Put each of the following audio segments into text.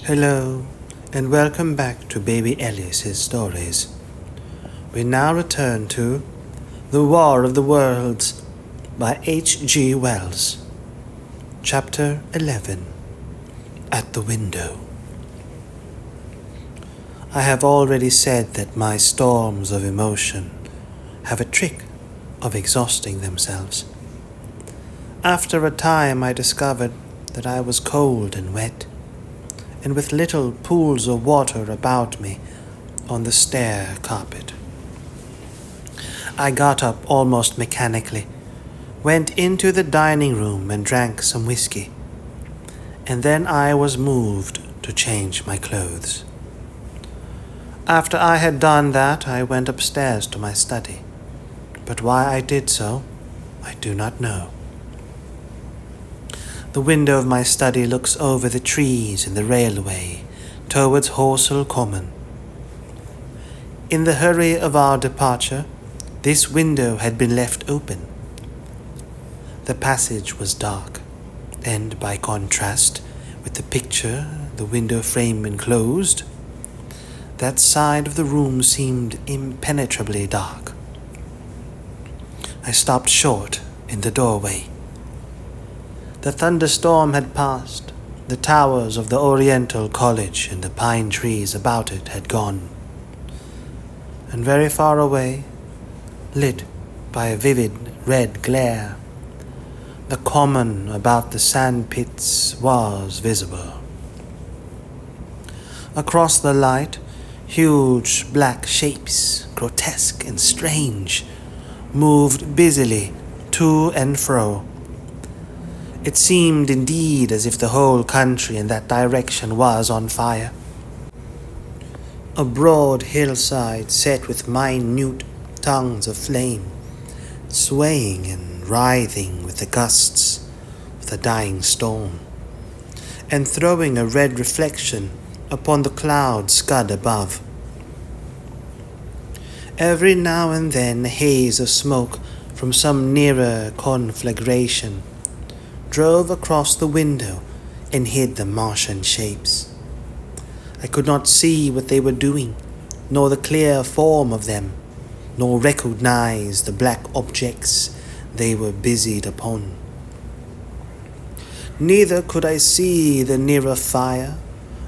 Hello, and welcome back to Baby Ellis's stories. We now return to The War of the Worlds by H.G. Wells. Chapter 11. At the Window. I have already said that my storms of emotion have a trick of exhausting themselves. After a time I discovered that I was cold and wet, and with little pools of water about me on the stair carpet. I got up almost mechanically, went into the dining room and drank some whiskey, and then I was moved to change my clothes. After I had done that, I went upstairs to my study, but why I did so, I do not know. The window of my study looks over the trees and the railway towards Horsell Common. In the hurry of our departure, this window had been left open. The passage was dark, and by contrast with the picture the window frame enclosed, that side of the room seemed impenetrably dark. I stopped short in the doorway. The thunderstorm had passed. The towers of the Oriental College and the pine trees about it had gone. And very far away, lit by a vivid red glare, the common about the sand pits was visible. Across the light, huge black shapes, grotesque and strange, moved busily to and fro. It seemed indeed as if the whole country in that direction was on fire. A broad hillside set with minute tongues of flame, swaying and writhing with the gusts of the dying storm, and throwing a red reflection upon the cloud scud above. Every now and then a haze of smoke from some nearer conflagration drove across the window and hid the Martian shapes. I could not see what they were doing, nor the clear form of them, nor recognize the black objects they were busied upon. Neither could I see the nearer fire,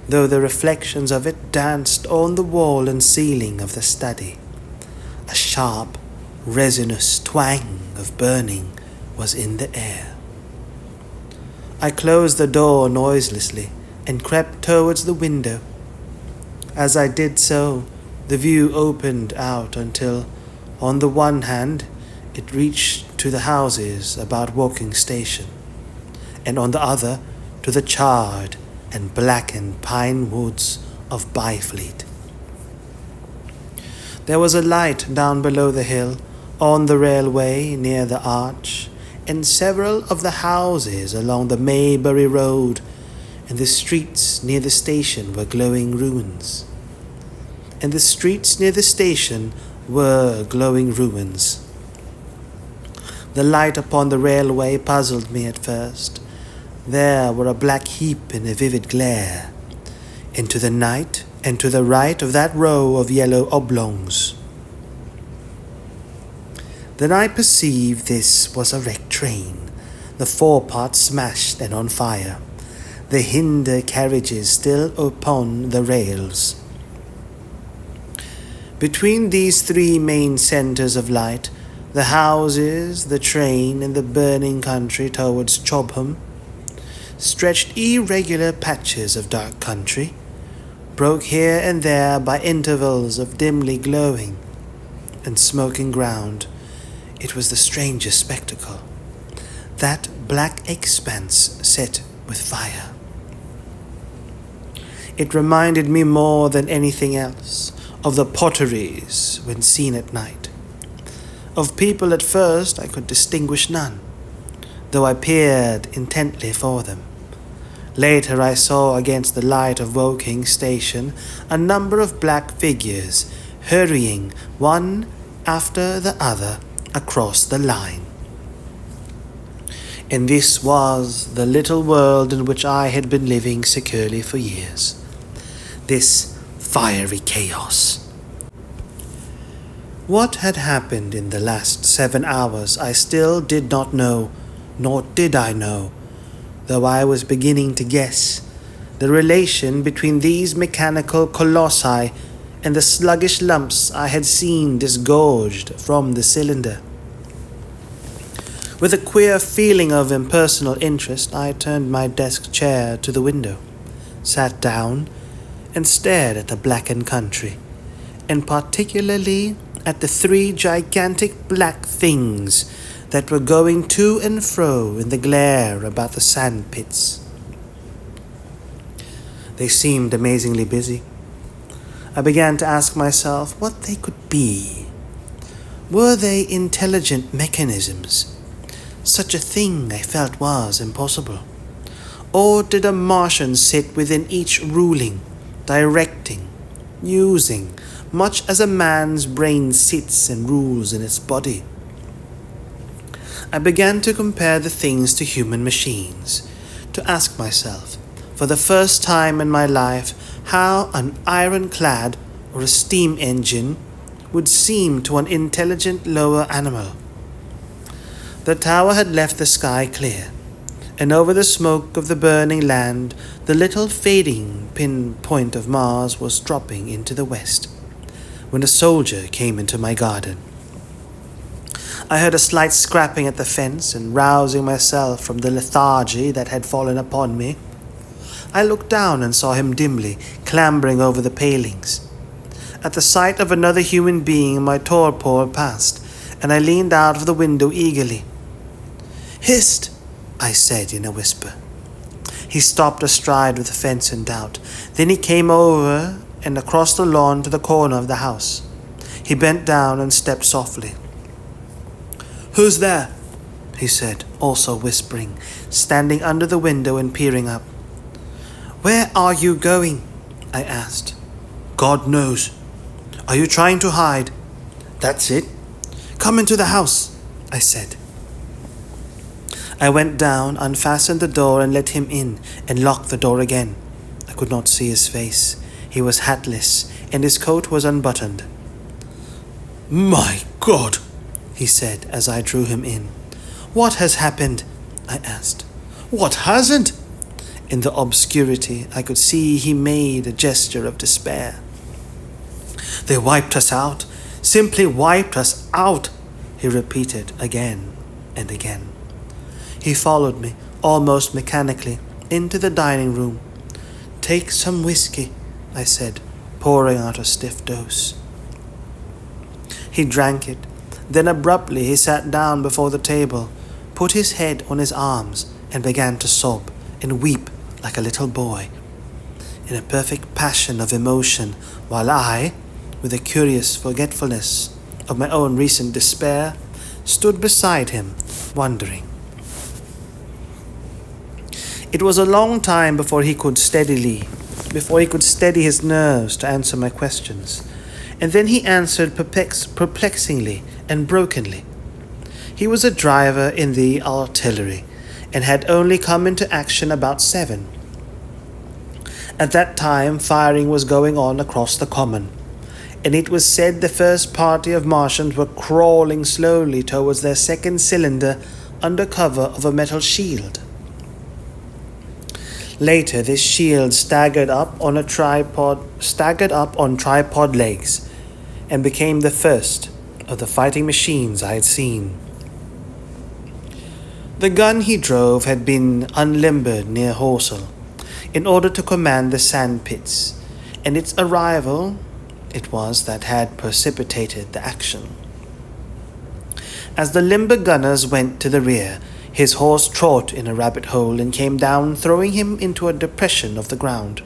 though the reflections of it danced on the wall and ceiling of the study. A sharp, resinous twang of burning was in the air. I closed the door noiselessly and crept towards the window. As I did so, the view opened out until, on the one hand, it reached to the houses about Woking Station, and on the other to the charred and blackened pine woods of Byfleet. There was a light down below the hill, on the railway near the arch, and several of the houses along the Maybury Road and the streets near the station were glowing ruins. And the streets near the station were glowing ruins. The light upon the railway puzzled me at first. There were a black heap in a vivid glare, and to the night and to the right of that row of yellow oblongs. Then I perceived this was a wrecked train, the forepart smashed and on fire, the hinder carriages still upon the rails. Between these three main centres of light, the houses, the train, and the burning country towards Chobham, stretched irregular patches of dark country, broke here and there by intervals of dimly glowing and smoking ground. It was the strangest spectacle, that black expanse set with fire. It reminded me more than anything else of the potteries when seen at night. Of people at first I could distinguish none, though I peered intently for them. Later I saw against the light of Woking Station a number of black figures hurrying one after the other across the line. And this was the little world in which I had been living securely for years. this fiery chaos. What had happened in the last 7 hours I still did not know, nor did I know, though I was beginning to guess, the relation between these mechanical colossi and the sluggish lumps I had seen disgorged from the cylinder. With a queer feeling of impersonal interest, I turned my desk chair to the window, sat down, and stared at the blackened country, and particularly at the 3 gigantic black things that were going to and fro in the glare about the sand pits. They seemed amazingly busy. I began to ask myself what they could be. Were they intelligent mechanisms? Such a thing, I felt, was impossible. Or did a Martian sit within each ruling, directing, using, much as a man's brain sits and rules in its body? I began to compare the things to human machines, to ask myself, for the first time in my life, how an ironclad or a steam engine would seem to an intelligent lower animal. The tower had left the sky clear, and over the smoke of the burning land, the little fading pinpoint of Mars was dropping into the west, when a soldier came into my garden. I heard a slight scrapping at the fence, and rousing myself from the lethargy that had fallen upon me, I looked down and saw him dimly, clambering over the palings. At the sight of another human being, my torpor passed, and I leaned out of the window eagerly. "Hist!" I said in a whisper. He stopped astride of the fence in doubt. Then he came over and across the lawn to the corner of the house. He bent down and stepped softly. "Who's there?" he said, also whispering, standing under the window and peering up. "Where are you going?" I asked. "God knows." "Are you trying to hide?" "That's it." "Come into the house," I said. I went down, unfastened the door and let him in, and locked the door again. I could not see his face. He was hatless, and his coat was unbuttoned. "My God," he said as I drew him in. "What has happened?" I asked. "What hasn't?" In the obscurity, I could see he made a gesture of despair. "They wiped us out, simply wiped us out," he repeated again and again. He followed me, almost mechanically, into the dining room. "Take some whiskey," I said, pouring out a stiff dose. He drank it. Then abruptly he sat down before the table, put his head on his arms, and began to sob and weep like a little boy, in a perfect passion of emotion, while I, with a curious forgetfulness of my own recent despair, stood beside him, wondering. It was a long time before he could steady his nerves to answer my questions, and then he answered perplexingly and brokenly. He was a driver in the artillery, and had only come into action about 7. At that time, firing was going on across the common, and it was said the first party of Martians were crawling slowly towards their second cylinder under cover of a metal shield. Later, this shield staggered up on tripod legs, and became the first of the fighting machines I had seen. The gun he drove had been unlimbered near Horsell, in order to command the sand pits, and its arrival it was that had precipitated the action. As the limber gunners went to the rear, his horse trod in a rabbit hole and came down, throwing him into a depression of the ground.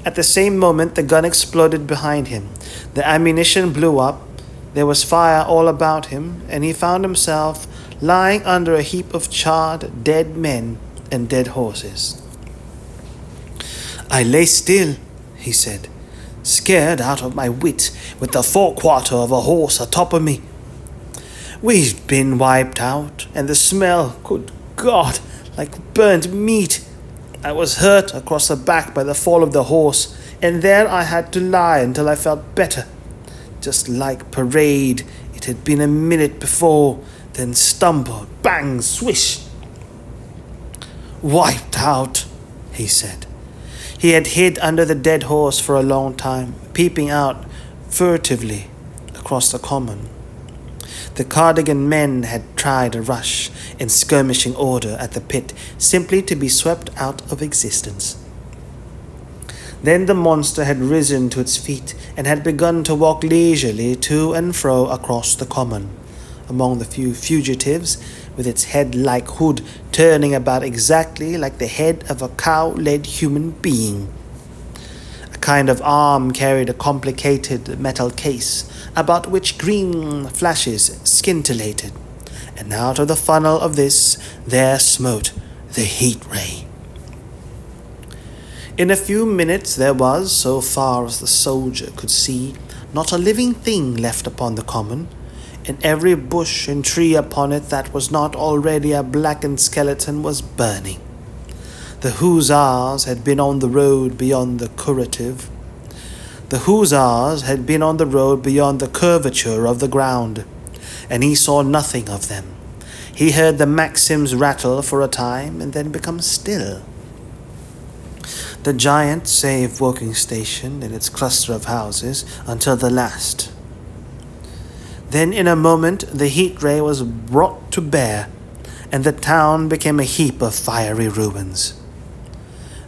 At the same moment, the gun exploded behind him. The ammunition blew up. There was fire all about him, and he found himself lying under a heap of charred, dead men and dead horses. "I lay still," he said, "scared out of my wit, with the forequarter of a horse atop of me. We've been wiped out, and the smell, good God, like burnt meat. I was hurt across the back by the fall of the horse, and there I had to lie until I felt better. Just like parade, it had been a minute before, then stumble, bang, swish. Wiped out, he said. He had hid under the dead horse for a long time, peeping out furtively across the common. The Cardigan men had tried a rush in skirmishing order at the pit, simply to be swept out of existence. Then the monster had risen to its feet and had begun to walk leisurely to and fro across the common, among the few fugitives, with its head-like hood turning about exactly like the head of a cow-led human being. A kind of arm carried a complicated metal case, about which green flashes scintillated, and out of the funnel of this there smote the heat ray. In a few minutes there was, so far as the soldier could see, not a living thing left upon the common, and every bush and tree upon it that was not already a blackened skeleton was burning. The hussars had been on the road beyond the curative. The hussars had been on the road beyond the curvature of the ground, and he saw nothing of them. He heard the Maxims rattle for a time and then become still. The giant saved Woking Station and its cluster of houses until the last. Then in a moment the heat ray was brought to bear, and the town became a heap of fiery ruins.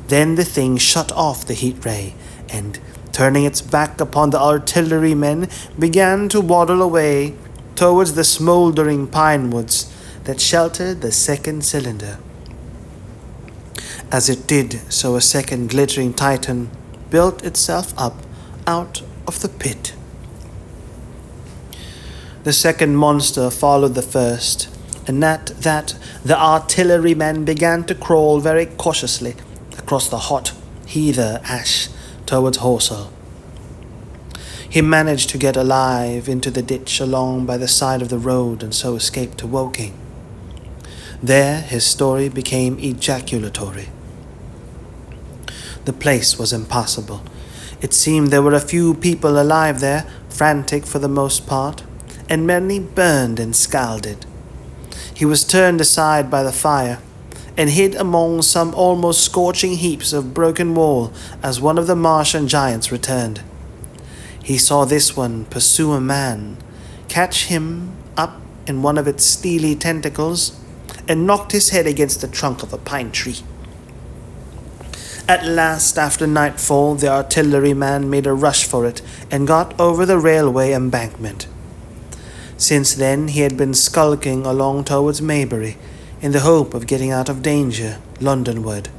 Then the thing shut off the heat ray, and, turning its back upon the artillerymen, began to waddle away towards the smouldering pine woods that sheltered the second cylinder. As it did so, a second glittering titan built itself up out of the pit. The second monster followed the first, and at that the artilleryman began to crawl very cautiously across the hot heather ash towards Horsell. He managed to get alive into the ditch along by the side of the road and so escaped to Woking. There his story became ejaculatory. The place was impassable. It seemed there were a few people alive there, frantic for the most part, and many burned and scalded. He was turned aside by the fire, and hid among some almost scorching heaps of broken wall as one of the Martian giants returned. He saw this one pursue a man, catch him up in one of its steely tentacles, and knocked his head against the trunk of a pine tree. At last, after nightfall, the artilleryman made a rush for it and got over the railway embankment. Since then he had been skulking along towards Maybury in the hope of getting out of danger Londonward.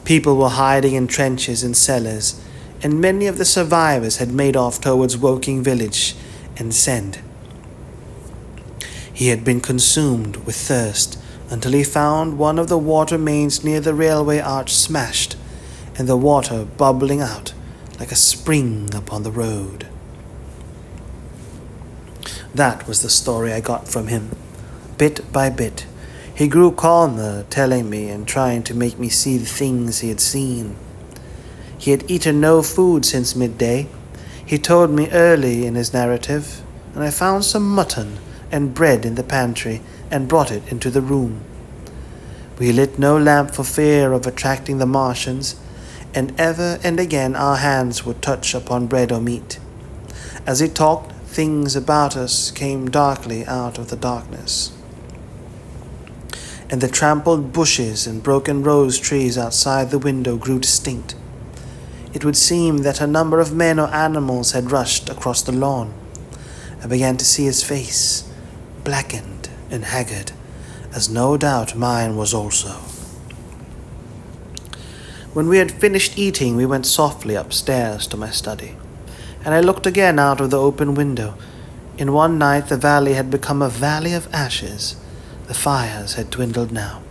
People were hiding in trenches and cellars, and many of the survivors had made off towards Woking village and Send. He had been consumed with thirst until he found one of the water mains near the railway arch smashed, and the water bubbling out like a spring upon the road. That was the story I got from him. Bit by bit, he grew calmer, telling me and trying to make me see the things he had seen. He had eaten no food since midday, he told me early in his narrative, and I found some mutton and bread in the pantry and brought it into the room. We lit no lamp for fear of attracting the Martians, and ever and again our hands would touch upon bread or meat. As he talked, things about us came darkly out of the darkness, and the trampled bushes and broken rose trees outside the window grew distinct. It would seem that a number of men or animals had rushed across the lawn. I began to see his face, blackened and haggard, as no doubt mine was also. When we had finished eating, we went softly upstairs to my study, and I looked again out of the open window. In one night the valley had become a valley of ashes. The fires had dwindled now.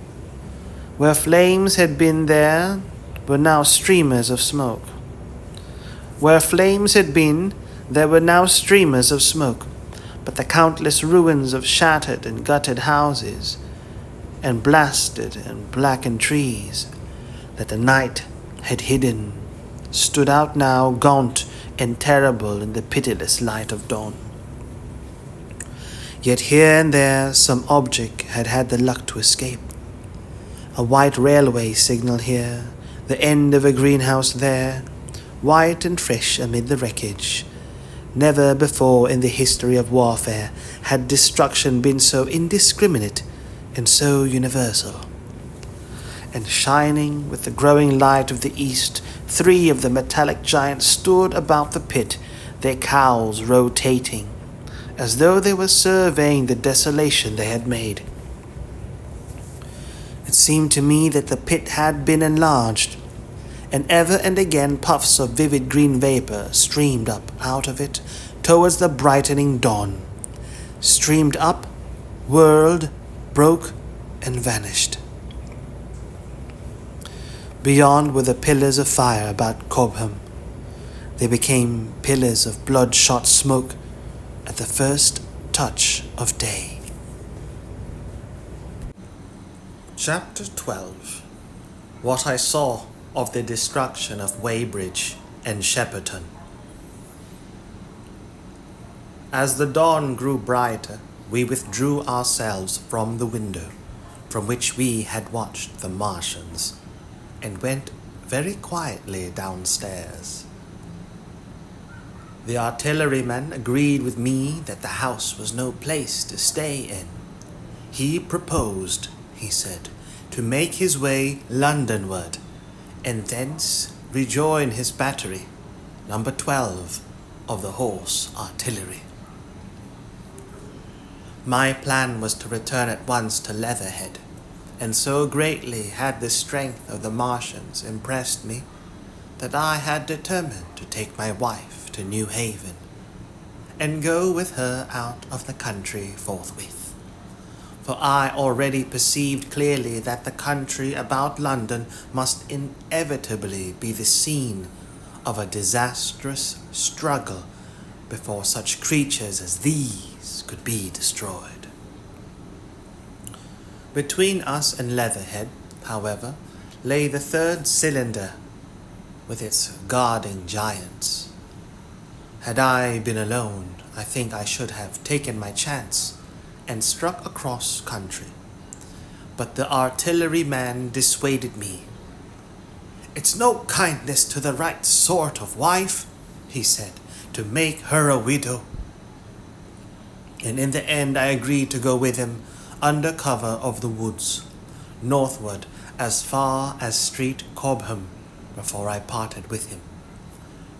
Where flames had been there were now streamers of smoke. Where flames had been, there were now streamers of smoke, but the countless ruins of shattered and gutted houses, and blasted and blackened trees that the night had hidden stood out now gaunt and terrible in the pitiless light of dawn. Yet here and there some object had had the luck to escape. A white railway signal here, the end of a greenhouse there, white and fresh amid the wreckage. Never before in the history of warfare had destruction been so indiscriminate and so universal. And shining with the growing light of the east, 3 of the metallic giants stood about the pit, their cowls rotating, as though they were surveying the desolation they had made. It seemed to me that the pit had been enlarged, and ever and again puffs of vivid green vapor streamed up out of it towards the brightening dawn, streamed up, whirled, broke, and vanished. Beyond were the pillars of fire about Cobham. They became pillars of bloodshot smoke at the first touch of day. Chapter 12. What I saw of the destruction of Weybridge and Shepperton. As the dawn grew brighter, we withdrew ourselves from the window from which we had watched the Martians, and went very quietly downstairs. The artilleryman agreed with me that the house was no place to stay in. He proposed, he said, to make his way Londonward, and thence rejoin his battery, number 12 of the Horse Artillery. My plan was to return at once to Leatherhead, and so greatly had the strength of the Martians impressed me that I had determined to take my wife to New Haven, and go with her out of the country forthwith. For I already perceived clearly that the country about London must inevitably be the scene of a disastrous struggle before such creatures as these could be destroyed. Between us and Leatherhead, however, lay the 3rd cylinder with its guarding giants. Had I been alone, I think I should have taken my chance and struck across country. But the artilleryman dissuaded me. "It's no kindness to the right sort of wife," he said, "to make her a widow." And in the end I agreed to go with him under cover of the woods, northward as far as Street Cobham, before I parted with him.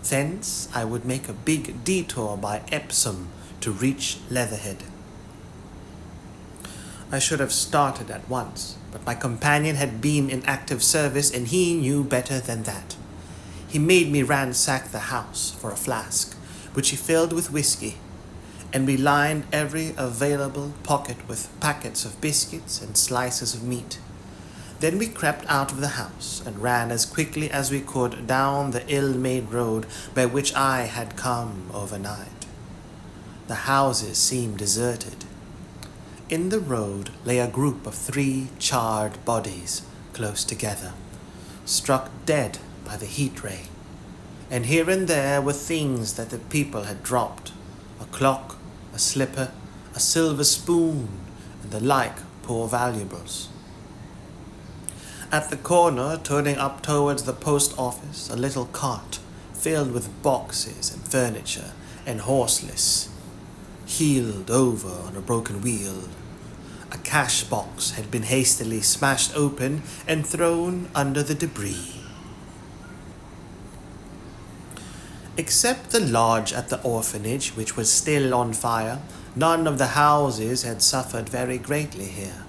Thence I would make a big detour by Epsom to reach Leatherhead. I should have started at once, but my companion had been in active service, and he knew better than that. He made me ransack the house for a flask, which he filled with whiskey, and we lined every available pocket with packets of biscuits and slices of meat. Then we crept out of the house and ran as quickly as we could down the ill-made road by which I had come overnight. The houses seemed deserted. In the road lay a group of 3 charred bodies close together, struck dead by the heat ray, and here and there were things that the people had dropped: a clock, a slipper, a silver spoon, and the like poor valuables. At the corner, turning up towards the post office, a little cart filled with boxes and furniture and horseless, heeled over on a broken wheel. A cash box had been hastily smashed open and thrown under the debris. Except the lodge at the orphanage, which was still on fire, none of the houses had suffered very greatly here.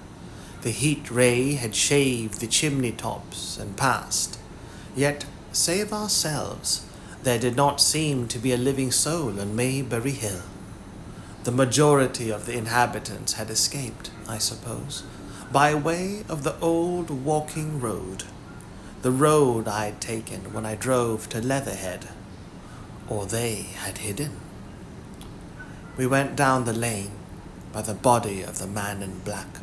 The heat ray had shaved the chimney tops and passed. Yet, save ourselves, there did not seem to be a living soul on Maybury Hill. The majority of the inhabitants had escaped, I suppose, by way of the old walking road, the road I had taken when I drove to Leatherhead, or they had hidden. We went down the lane by the body of the man in black,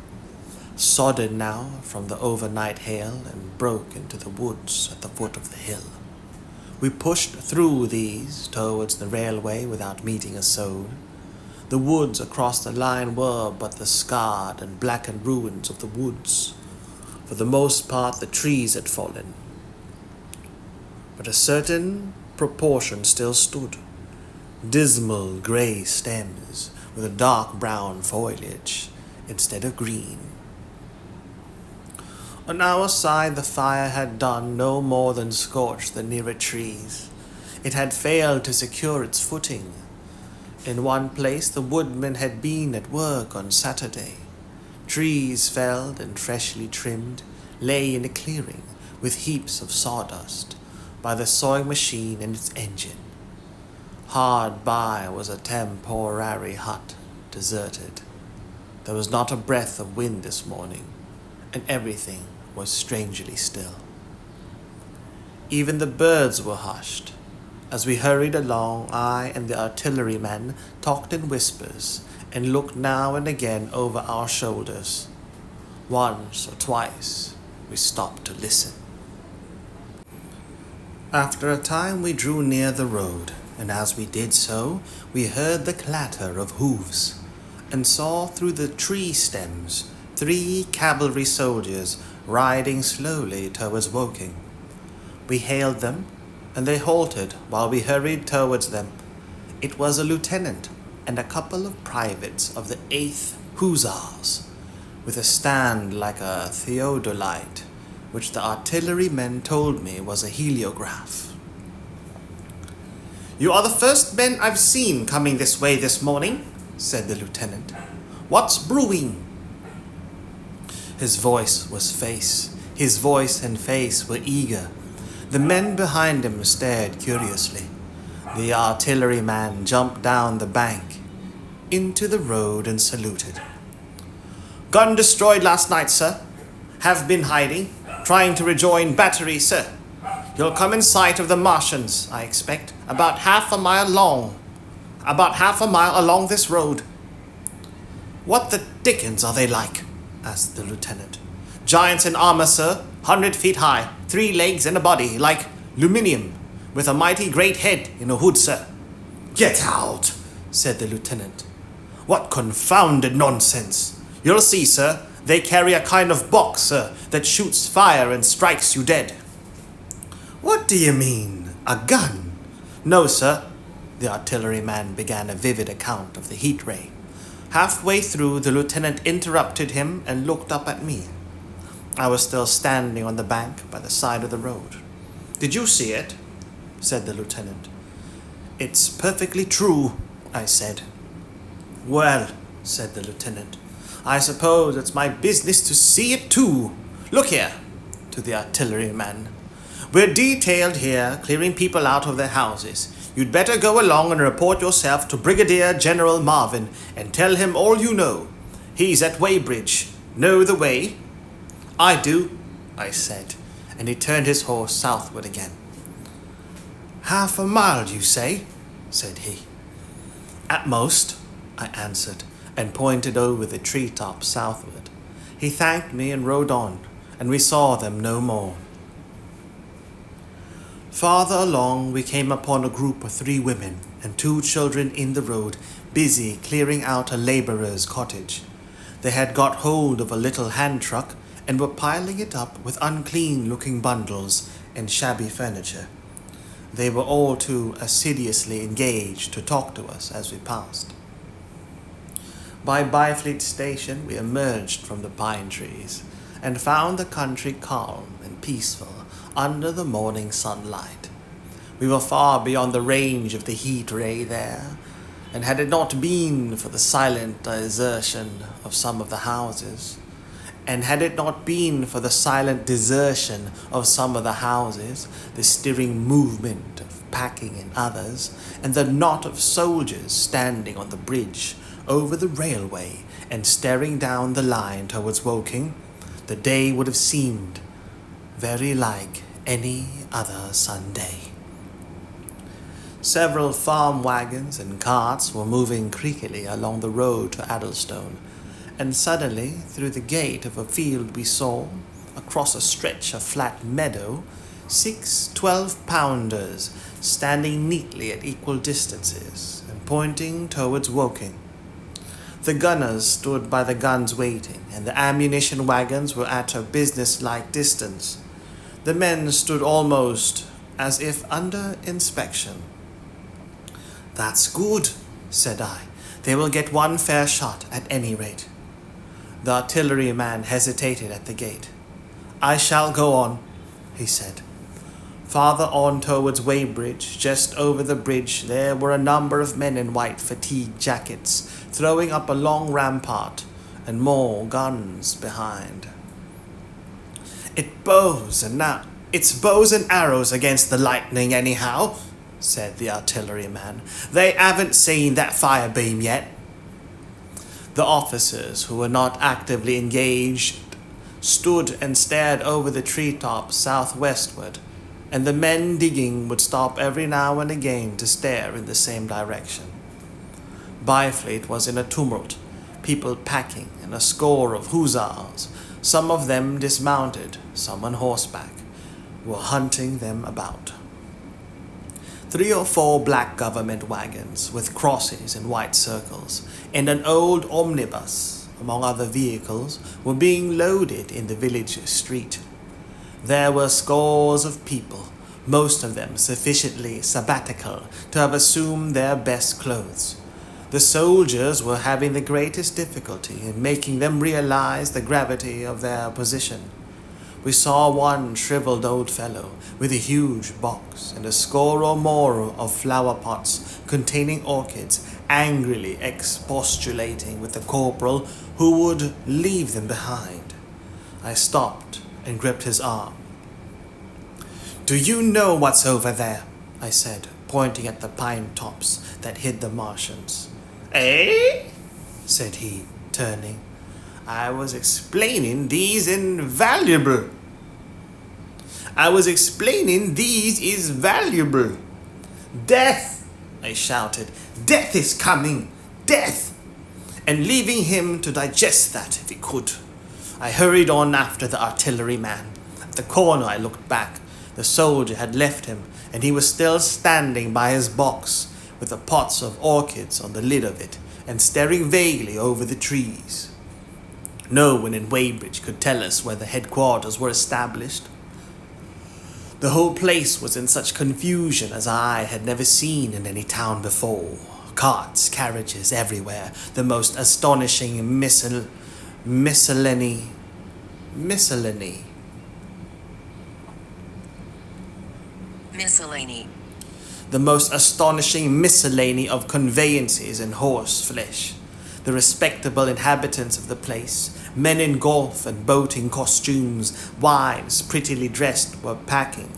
sodden now from the overnight hail, and broke into the woods at the foot of the hill. We pushed through these towards the railway without meeting a soul. The woods across the line were but the scarred and blackened ruins of the woods. For the most part the trees had fallen, but a certain proportion still stood. Dismal grey stems with a dark brown foliage instead of green. On our side the fire had done no more than scorch the nearer trees. It had failed to secure its footing. In one place the woodmen had been at work on Saturday. Trees felled and freshly trimmed lay in a clearing with heaps of sawdust by the sawing machine and its engine. Hard by was a temporary hut, deserted. There was not a breath of wind this morning, and everything was strangely still. Even the birds were hushed. As we hurried along, I and the artilleryman talked in whispers and looked now and again over our shoulders. Once or twice we stopped to listen. After a time we drew near the road, and as we did so, we heard the clatter of hoofs, and saw through the tree stems 3 cavalry soldiers riding slowly towards Woking. We hailed them, and they halted while we hurried towards them. It was a lieutenant and a couple of privates of the 8th Hussars, with a stand like a theodolite, which the artillerymen told me was a heliograph. "You are the first men I've seen coming this way this morning," said the lieutenant. "What's brewing?" His voice and face were eager. The men behind him stared curiously. The artilleryman jumped down the bank into the road and saluted. "Gun destroyed last night, sir. Have been hiding. Trying to rejoin battery, sir. You'll come in sight of the Martians, I expect, about half a mile along this road." "What the dickens are they like?" asked the lieutenant. "Giants in armor, sir, 100 feet high, 3 legs and a body, like aluminium, with a mighty great head in a hood, sir." "Get out," said the lieutenant. "What confounded nonsense! You'll see, sir, they carry a kind of box, sir, that shoots fire and strikes you dead." "What do you mean? A gun?" "No, sir." The artilleryman began a vivid account of the heat ray. Halfway through, the lieutenant interrupted him and looked up at me. I was still standing on the bank by the side of the road. "Did you see it?" said the lieutenant. "It's perfectly true," I said. "Well," said the lieutenant, "I suppose it's my business to see it too. Look here," to the artilleryman. "We're detailed here, clearing people out of their houses. You'd better go along and report yourself to Brigadier General Marvin and tell him all you know. He's at Weybridge. Know the way?" "I do," I said, and he turned his horse southward again. "Half a mile, you say?" said he. "At most," I answered, and pointed over the treetops southward. He thanked me and rode on, and we saw them no more. Farther along, we came upon a group of 3 women and 2 children in the road, busy clearing out a labourer's cottage. They had got hold of a little hand truck and were piling it up with unclean-looking bundles and shabby furniture. They were all too assiduously engaged to talk to us as we passed. By Byfleet Station we emerged from the pine trees and found the country calm and peaceful under the morning sunlight. We were far beyond the range of the heat ray there, and had it not been for the silent desertion of some of the houses, the stirring movement of packing in others, and the knot of soldiers standing on the bridge over the railway and staring down the line towards Woking, the day would have seemed very like any other Sunday. Several farm wagons and carts were moving creakily along the road to Addlestone, and suddenly, through the gate of a field we saw, across a stretch of flat meadow, 6 12-pounders standing neatly at equal distances and pointing towards Woking. The gunners stood by the guns waiting, and the ammunition wagons were at a business-like distance. The men stood almost as if under inspection. "That's good," said I. "They will get one fair shot at any rate." The artilleryman hesitated at the gate. "I shall go on," he said. Farther on towards Weybridge, just over the bridge, there were a number of men in white fatigue jackets, throwing up a long rampart, and more guns behind. It's bows and arrows against the lightning anyhow," said the artilleryman. "They haven't seen that fire beam yet." The officers, who were not actively engaged, stood and stared over the treetops southwestward, and the men digging would stop every now and again to stare in the same direction. Byfleet was in a tumult, people packing, and a score of hussars, some of them dismounted, some on horseback, were hunting them about. 3 or 4 black government wagons with crosses and white circles, and an old omnibus, among other vehicles, were being loaded in the village street. There were scores of people, most of them sufficiently sabbatical to have assumed their best clothes. The soldiers were having the greatest difficulty in making them realize the gravity of their position. We saw one shriveled old fellow with a huge box and a score or more of flower pots containing orchids angrily expostulating with the corporal who would leave them behind. I stopped and gripped his arm. "Do you know what's over there?" I said, pointing at the pine tops that hid the Martians. "Eh?" said he, turning. I was explaining these is valuable. "Death!" I shouted. "Death is coming! Death!" And leaving him to digest that if he could, I hurried on after the artilleryman. At the corner I looked back. The soldier had left him, and he was still standing by his box, with the pots of orchids on the lid of it, and staring vaguely over the trees. No one in Weybridge could tell us where the headquarters were established. The whole place was in such confusion as I had never seen in any town before. Carts, carriages everywhere, the most astonishing miscellany. The most astonishing miscellany of conveyances and horse flesh. The respectable inhabitants of the place, men in golf and boating costumes, wives prettily dressed, were packing,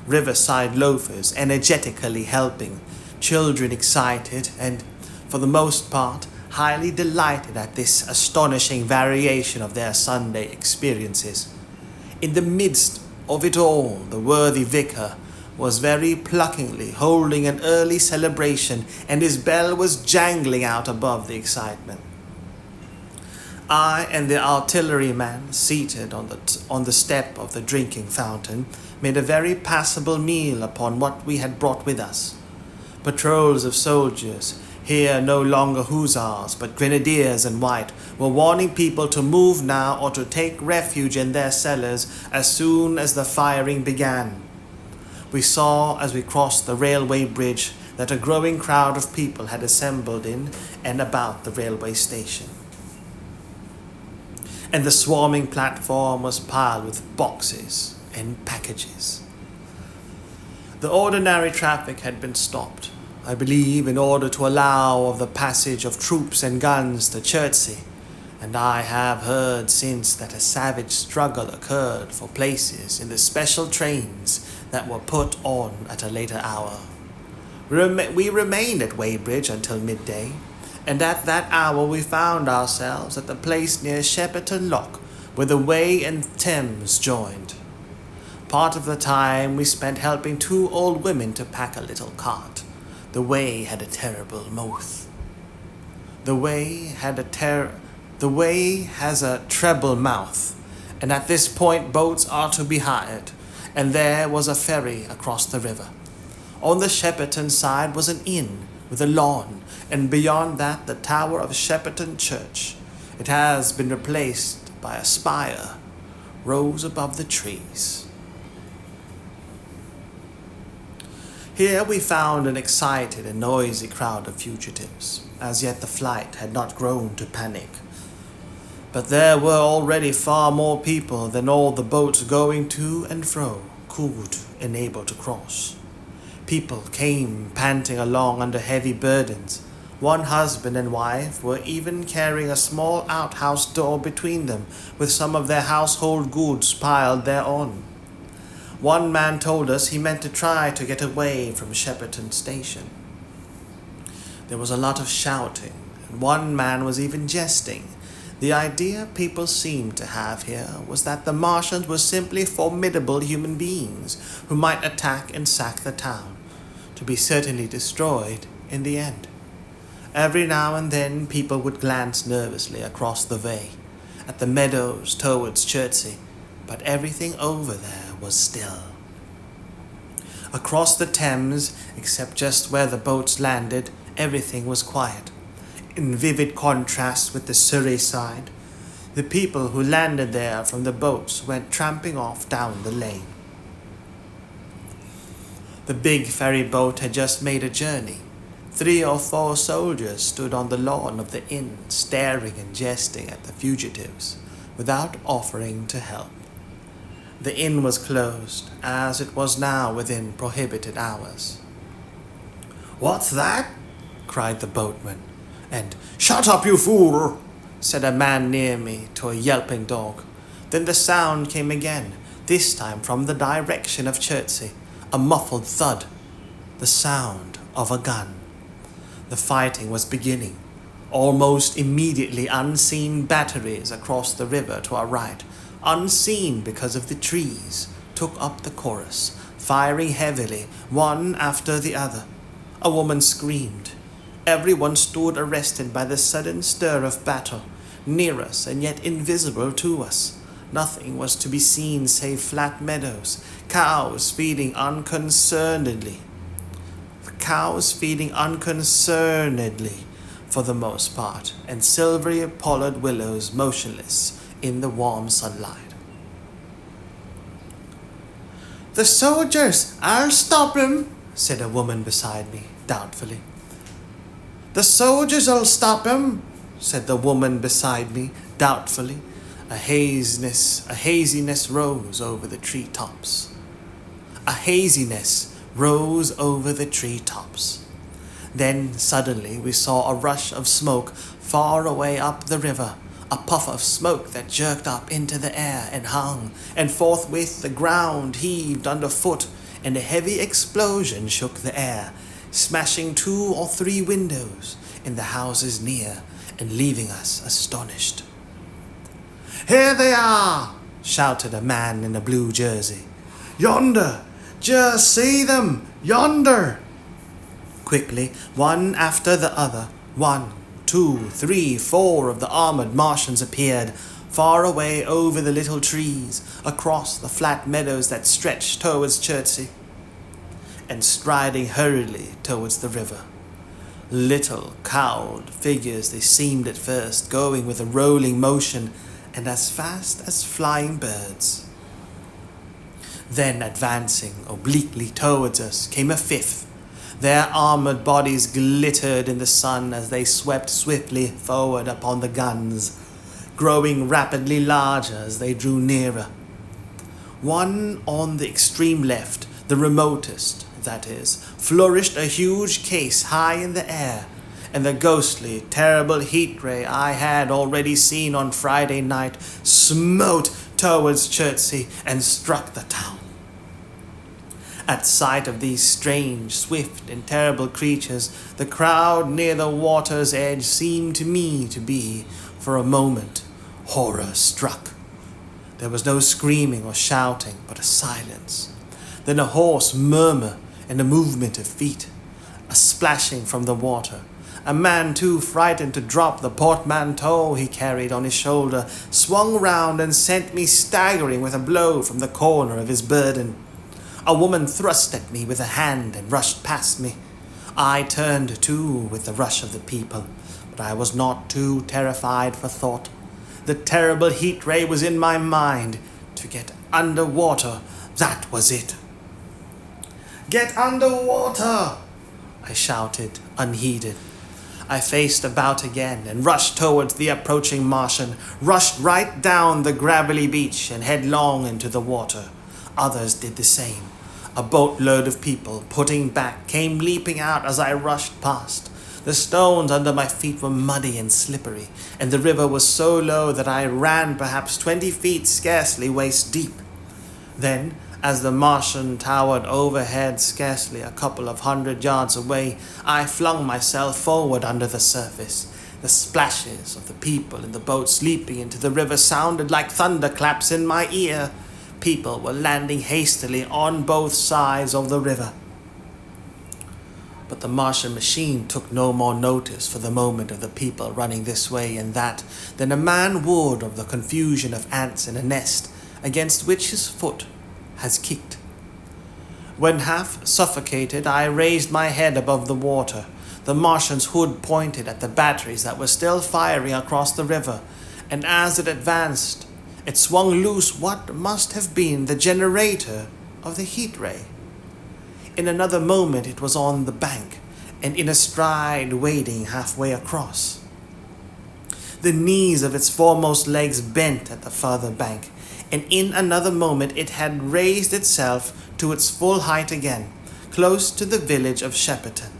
riverside loafers energetically helping, children excited and, for the most part, highly delighted at this astonishing variation of their Sunday experiences. In the midst of it all, the worthy vicar was very pluckily holding an early celebration, and his bell was jangling out above the excitement. I and the artilleryman, seated on the step of the drinking fountain, made a very passable meal upon what we had brought with us. Patrols of soldiers, here no longer hussars but grenadiers in white, were warning people to move now or to take refuge in their cellars as soon as the firing began. We saw as we crossed the railway bridge that a growing crowd of people had assembled in and about the railway station, and the swarming platform was piled with boxes and packages. The ordinary traffic had been stopped, I believe, in order to allow of the passage of troops and guns to Chertsey, and I have heard since that a savage struggle occurred for places in the special trains that were put on at a later hour. We remained at Weybridge until midday, and at that hour we found ourselves at the place near Shepperton Lock, where the Wey and Thames joined. Part of the time we spent helping 2 old women to pack a little cart. The Wey had a terrible mouth. The Wey has a treble mouth, and at this point boats are to be hired, and there was a ferry across the river. On the Shepperton side was an inn with a lawn, and beyond that the tower of Shepperton Church. It has been replaced by a spire, rose above the trees. Here we found an excited and noisy crowd of fugitives. As yet the flight had not grown to panic. But there were already far more people than all the boats going to and fro could enable to cross. People came panting along under heavy burdens. One husband and wife were even carrying a small outhouse door between them, with some of their household goods piled thereon. One man told us he meant to try to get away from Shepperton Station. There was a lot of shouting, and one man was even jesting. The idea people seemed to have here was that the Martians were simply formidable human beings who might attack and sack the town, to be certainly destroyed in the end. Every now and then people would glance nervously across the bay, at the meadows towards XIII, but everything over there was still. Across the Thames, except just where the boats landed, everything was quiet. In vivid contrast with the Surrey side, the people who landed there from the boats went tramping off down the lane. The big ferry boat had just made a journey. 3 or 4 soldiers stood on the lawn of the inn, staring and jesting at the fugitives, without offering to help. The inn was closed, as it was now within prohibited hours. "What's that?" cried the boatman, and "Shut up, you fool!" said a man near me to a yelping dog. Then the sound came again, this time from the direction of XIII, a muffled thud, the sound of a gun. The fighting was beginning. Almost immediately, unseen batteries across the river to our right, unseen because of the trees, took up the chorus, firing heavily, one after the other. A woman screamed. Everyone stood arrested by the sudden stir of battle, near us and yet invisible to us. Nothing was to be seen save flat meadows, cows feeding unconcernedly. For the most part, and silvery pollard willows motionless in the warm sunlight. "The soldiers! I'll stop 'em," said a woman beside me, doubtfully. "The soldiers'll stop 'em," said the woman beside me, doubtfully. A haziness rose over the treetops. Then suddenly we saw a rush of smoke far away up the river, a puff of smoke that jerked up into the air and hung, and forthwith the ground heaved underfoot, and a heavy explosion shook the air, smashing 2 or 3 windows in the houses near, and leaving us astonished. "Here they are!" shouted a man in a blue jersey. "Yonder! Just see them! Yonder!" Quickly, one after the other, 1, 2, 3, 4 of the armored Martians appeared, far away over the little trees, across the flat meadows that stretched towards XIII, and striding hurriedly towards the river. Little, cowled figures they seemed at first, going with a rolling motion, and as fast as flying birds. Then, advancing obliquely towards us, came a 5th. Their armored bodies glittered in the sun as they swept swiftly forward upon the guns, growing rapidly larger as they drew nearer. One on the extreme left, the remotest, that is, flourished a huge case high in the air, and the ghostly, terrible heat ray I had already seen on Friday night smote towards XIII and struck the town. At sight of these strange, swift, and terrible creatures, the crowd near the water's edge seemed to me to be, for a moment, horror-struck. There was no screaming or shouting, but a silence. Then a hoarse murmur and a movement of feet, a splashing from the water, A man too frightened to drop the portmanteau he carried on his shoulder swung round and sent me staggering with a blow from the corner of his burden. A woman thrust at me with a hand and rushed past me. I turned too with the rush of the people, but I was not too terrified for thought. The terrible heat ray was in my mind. To get under water, that was it. "Get under water!" I shouted, unheeded. I faced about again and rushed towards the approaching Martian, rushed right down the gravelly beach and headlong into the water. Others did the same. A boatload of people, putting back, came leaping out as I rushed past. The stones under my feet were muddy and slippery, and the river was so low that I ran perhaps 20 feet, scarcely waist deep. Then, as the Martian towered overhead scarcely a couple of 100 yards away, I flung myself forward under the surface. The splashes of the people in the boats leaping into the river sounded like thunderclaps in my ear. People were landing hastily on both sides of the river. But the Martian machine took no more notice for the moment of the people running this way and that than a man would of the confusion of ants in a nest against which his foot has kicked. When half suffocated, I raised my head above the water. The Martian's hood pointed at the batteries that were still firing across the river, and as it advanced, it swung loose what must have been the generator of the heat ray. In another moment it was on the bank, and in a stride wading halfway across. The knees of its foremost legs bent at the further bank, and in another moment it had raised itself to its full height again, close to the village of Shepperton.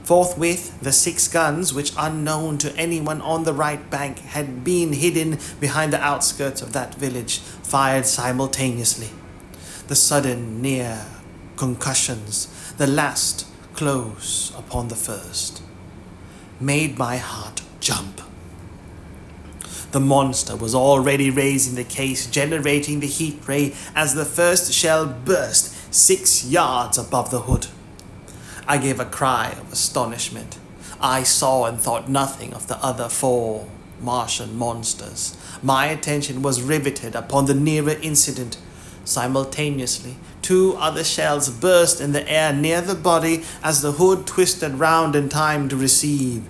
Forthwith, the 6 guns, which unknown to anyone on the right bank had been hidden behind the outskirts of that village, fired simultaneously. The sudden near concussions, the last close upon the first, made my heart jump. The monster was already raising the case, generating the heat ray as the first shell burst 6 yards above the hood. I gave a cry of astonishment. I saw and thought nothing of the other 4 Martian monsters. My attention was riveted upon the nearer incident. Simultaneously, 2 other shells burst in the air near the body as the hood twisted round in time to receive,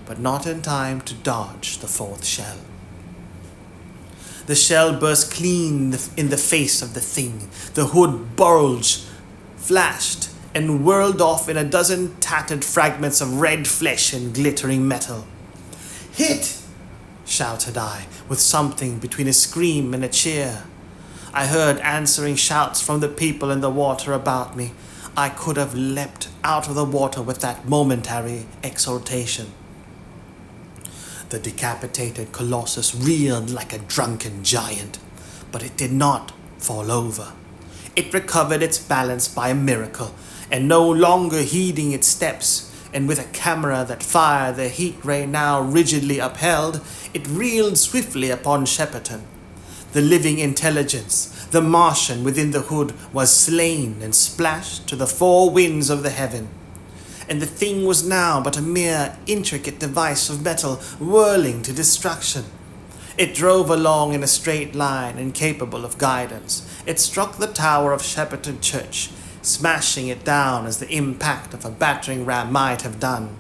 but not in time to dodge the 4th shell. The shell burst clean in the face of the thing. The hood bulged, flashed, and whirled off in a dozen tattered fragments of red flesh and glittering metal. "Hit!" shouted I, with something between a scream and a cheer. I heard answering shouts from the people in the water about me. I could have leapt out of the water with that momentary exultation. The decapitated colossus reeled like a drunken giant, but it did not fall over. It recovered its balance by a miracle, and no longer heeding its steps, and with a camera that fired the heat ray now rigidly upheld, it reeled swiftly upon Shepperton. The living intelligence, the Martian within the hood, was slain and splashed to the 4 winds of the heaven. And the thing was now but a mere intricate device of metal whirling to destruction. It drove along in a straight line, incapable of guidance. It struck the tower of Shepperton Church, smashing it down as the impact of a battering ram might have done.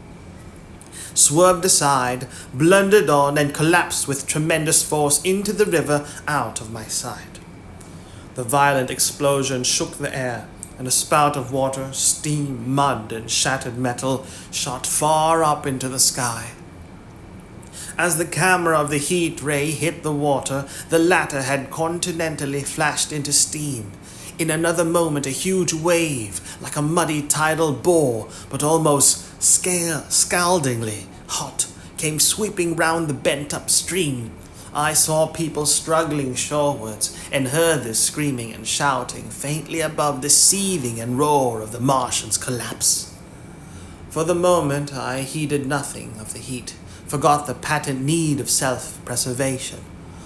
Swerved aside, blundered on, and collapsed with tremendous force into the river out of my sight. The violent explosion shook the air, and a spout of water, steam, mud, and shattered metal shot far up into the sky. As the camera of the heat ray hit the water, the latter had continentally flashed into steam. In another moment, a huge wave, like a muddy tidal bore, but almost scaldingly hot, came sweeping round the bent-up stream. I saw people struggling shorewards, and heard this screaming and shouting faintly above the seething and roar of the Martian's collapse. For the moment, I heeded nothing of the heat, forgot the patent need of self-preservation.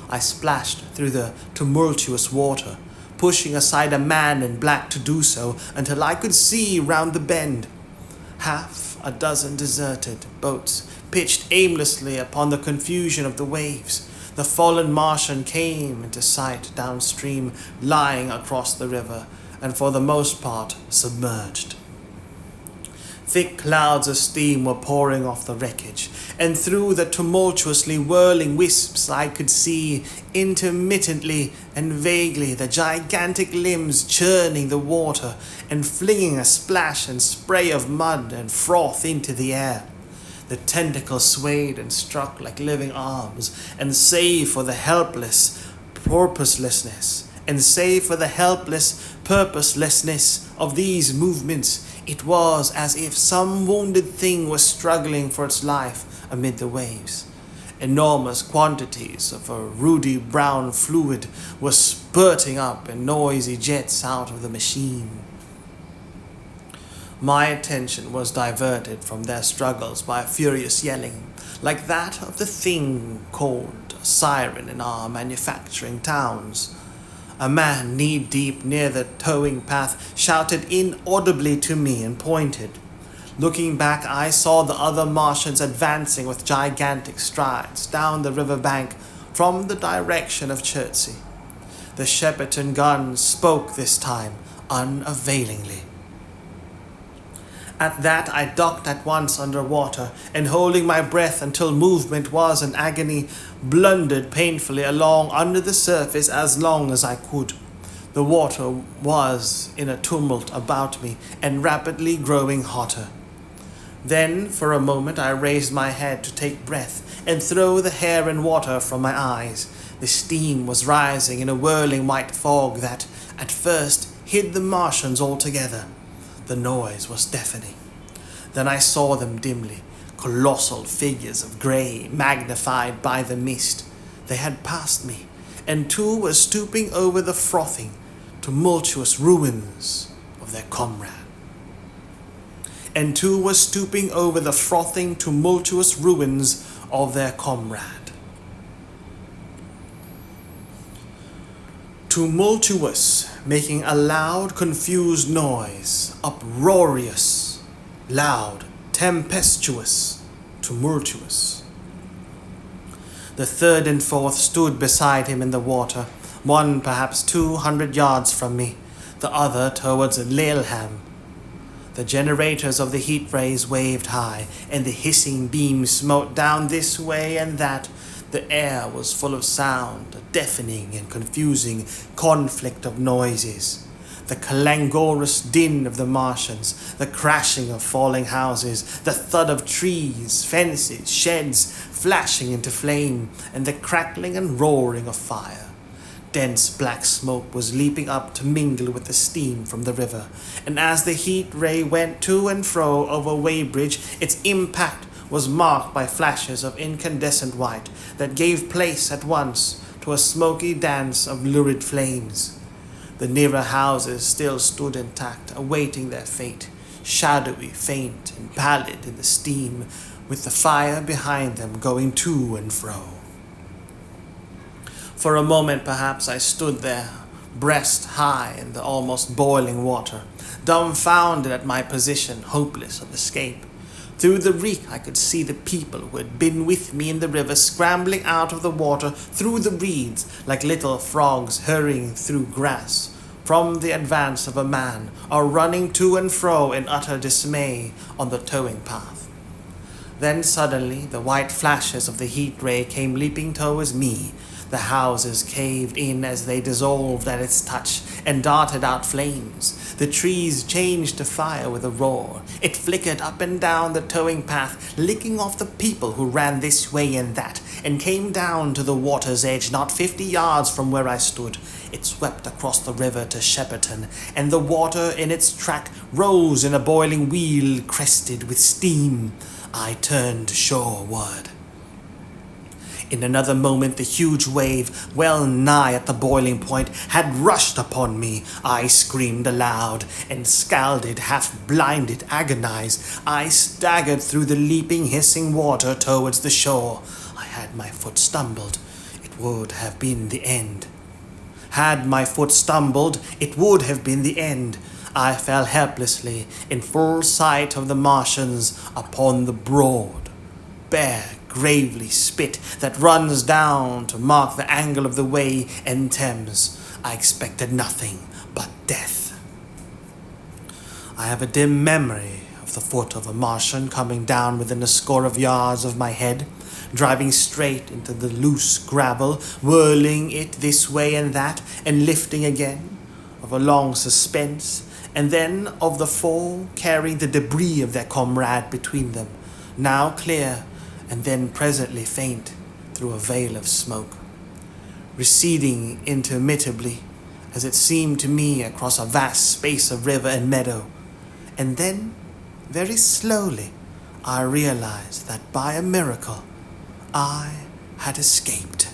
I splashed through the tumultuous water, pushing aside a man in black to do so until I could see round the bend. Half a dozen deserted boats pitched aimlessly upon the confusion of the waves. The fallen Martian came into sight downstream, lying across the river, and for the most part submerged. Thick clouds of steam were pouring off the wreckage, and through the tumultuously whirling wisps I could see, intermittently and vaguely, the gigantic limbs churning the water and flinging a splash and spray of mud and froth into the air. The tentacles swayed and struck like living arms, and save for the helpless purposelessness of these movements, it was as if some wounded thing was struggling for its life amid the waves. Enormous quantities of a ruddy brown fluid were spurting up in noisy jets out of the machine. My attention was diverted from their struggles by a furious yelling, like that of the thing called a siren in our manufacturing towns. A man knee-deep near the towing path shouted inaudibly to me and pointed. Looking back, I saw the other Martians advancing with gigantic strides down the river bank from the direction of XIII. The Shepperton guns spoke this time unavailingly. At that, I ducked at once under water, and holding my breath until movement was an agony, blundered painfully along under the surface as long as I could. The water was in a tumult about me, and rapidly growing hotter. Then, for a moment, I raised my head to take breath and throw the hair and water from my eyes. The steam was rising in a whirling white fog that, at first, hid the Martians altogether. The noise was deafening. Then I saw them dimly, colossal figures of grey, magnified by the mist. They had passed me, and two were stooping over the frothing, tumultuous ruins of their comrade. Tumultuous, making a loud, confused noise. Uproarious, loud, tempestuous, tumultuous. The third and fourth stood beside him in the water, one perhaps 200 yards from me, the other towards Lilham. The generators of the heat rays waved high, and the hissing beams smote down this way and that. The air was full of sound, a deafening and confusing conflict of noises. The clangorous din of the Martians, the crashing of falling houses, the thud of trees, fences, sheds flashing into flame, and the crackling and roaring of fire. Dense black smoke was leaping up to mingle with the steam from the river, and as the heat ray went to and fro over Weybridge, its impact was marked by flashes of incandescent white that gave place at once to a smoky dance of lurid flames. The nearer houses still stood intact, awaiting their fate, shadowy, faint, and pallid in the steam, with the fire behind them going to and fro. For a moment, perhaps, I stood there, breast high in the almost boiling water, dumbfounded at my position, hopeless of escape. Through the reek I could see the people who had been with me in the river scrambling out of the water through the reeds like little frogs hurrying through grass from the advance of a man, or running to and fro in utter dismay on the towing path. Then suddenly the white flashes of the heat ray came leaping towards me. The houses caved in as they dissolved at its touch and darted out flames. The trees changed to fire with a roar. It flickered up and down the towing path, licking off the people who ran this way and that, and came down to the water's edge not 50 yards from where I stood. It swept across the river to Shepperton, and the water in its track rose in a boiling wheel crested with steam. I turned shoreward. In another moment, the huge wave, well nigh at the boiling point, had rushed upon me. I screamed aloud, and scalded, half-blinded, agonized. I staggered through the leaping, hissing water towards the shore. Had my foot stumbled, it would have been the end. I fell helplessly in full sight of the Martians upon the broad, bare, gravely spit that runs down to mark the angle of the Wey and Thames. I expected nothing but death. I have a dim memory of the foot of a Martian coming down within a score of yards of my head, driving straight into the loose gravel, whirling it this way and that, and lifting again, of a long suspense, and then of the four carrying the debris of their comrade between them, now clear, and then presently faint through a veil of smoke, receding intermittably, as it seemed to me, across a vast space of river and meadow. And then, very slowly, I realized that by a miracle, I had escaped.